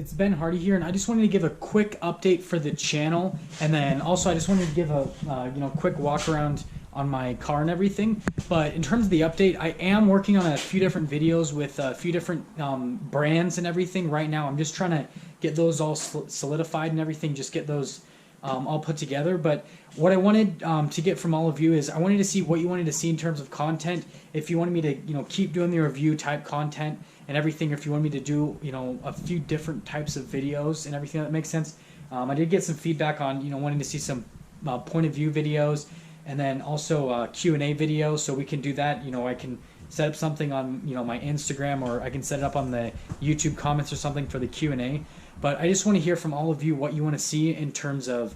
it's Ben Hardy here, and I just wanted to give a quick update for the channel, and then also I just wanted to give a quick walk around on my car and everything. But in terms of the update, I am working on a few different videos with a few different brands and everything right now. I'm just trying to get those all solidified and everything, just get those all put together. But what I wanted to get from all of you is I wanted to see what you wanted to see in terms of content. If you wanted me to keep doing the review type content and everything, or if you want me to do a few different types of videos and everything, that makes sense. I did get some feedback on wanting to see some point of view videos, and then also Q&A videos, so we can do that. I can set up something on my Instagram, or I can set it up on the YouTube comments or something for the Q&A. But I just want to hear from all of you what you want to see in terms of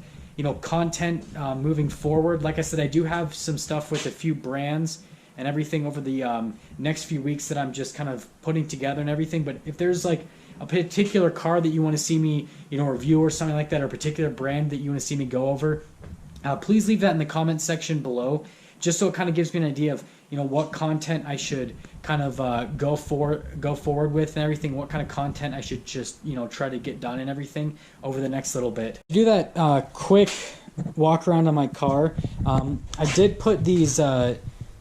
content moving forward. Like I said, I do have some stuff with a few brands and everything over the next few weeks that I'm just kind of putting together and everything. But if there's like a particular car that you want to see me review or something like that, or a particular brand that you want to see me go over, please leave that in the comments section below, just so it kind of gives me an idea of what content I should kind of go forward with and everything, what kind of content I should just try to get done and everything over the next little bit. To do that quick walk around on my car, I did put these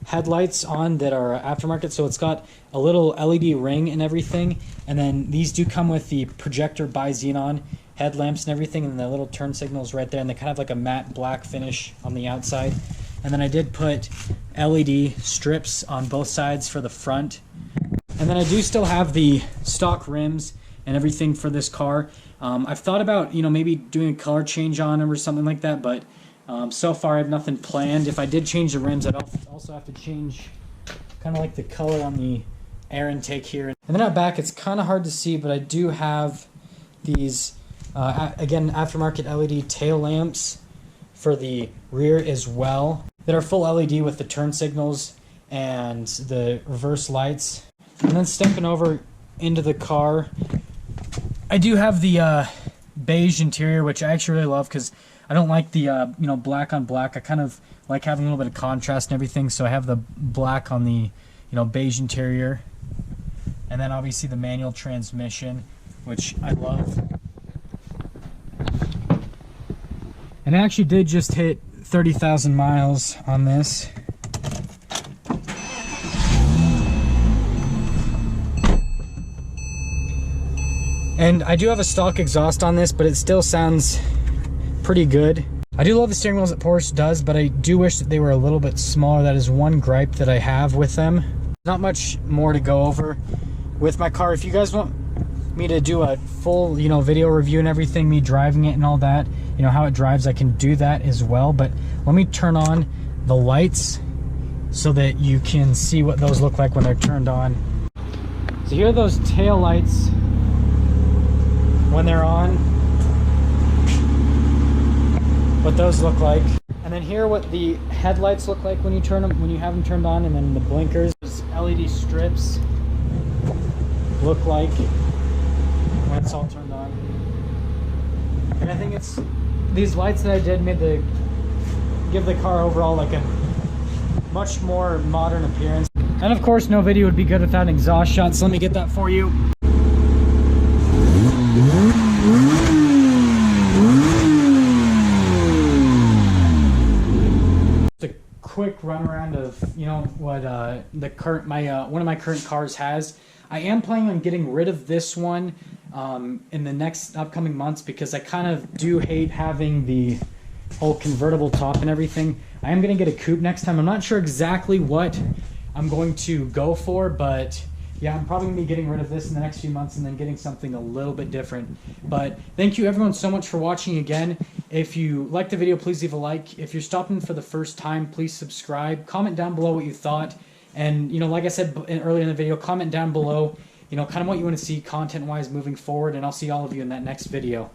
headlights on that are aftermarket, so it's got a little LED ring and everything, and then these do come with the projector bi-xenon headlamps and everything, and the little turn signals right there, and they kind of have like a matte black finish on the outside. And then I did put LED strips on both sides for the front, and then I do still have the stock rims and everything for this car. I've thought about maybe doing a color change on them or something like that, but so far I have nothing planned. If I did change the rims, I'd also have to change kind of like the color on the air intake here. And then out back, it's kind of hard to see, but I do have these again aftermarket LED tail lamps for the rear as well, that are full LED with the turn signals and the reverse lights. And then stepping over into the car, I do have the beige interior, which I actually really love because I don't like the black on black. I kind of like having a little bit of contrast and everything, so I have the black on the beige interior. And then obviously the manual transmission, which I love. And I actually did just hit 30,000 miles on this. And I do have a stock exhaust on this, but it still sounds pretty good. I do love the steering wheels that Porsche does, but I do wish that they were a little bit smaller. That is one gripe that I have with them. Not much more to go over with my car. If you guys want me to do a full video review and everything, me driving it and all that, how it drives, I can do that as well. But let me turn on the lights so that you can see what those look like when they're turned on. So here are those tail lights when they're on, what those look like. And then here what the headlights look like when you turn them, when you have them turned on, and then the blinkers, those LED strips look like when it's all turned on. And I think it's these lights that I did give the car overall like a much more modern appearance. And of course, no video would be good without an exhaust shot, so let me get that for you. Just a quick run around of what the current one of my current cars has. I am planning on getting rid of this one in the next upcoming months, because I kind of do hate having the whole convertible top and everything. I am going to get a coupe next time. I'm not sure exactly what I'm going to go for, but yeah, I'm probably going to be getting rid of this in the next few months and then getting something a little bit different. But thank you everyone so much for watching again. If you liked the video, please leave a like. If you're stopping for the first time, please subscribe. Comment down below what you thought. And, like I said earlier in the video, comment down below, kind of what you want to see content-wise moving forward, and I'll see all of you in that next video.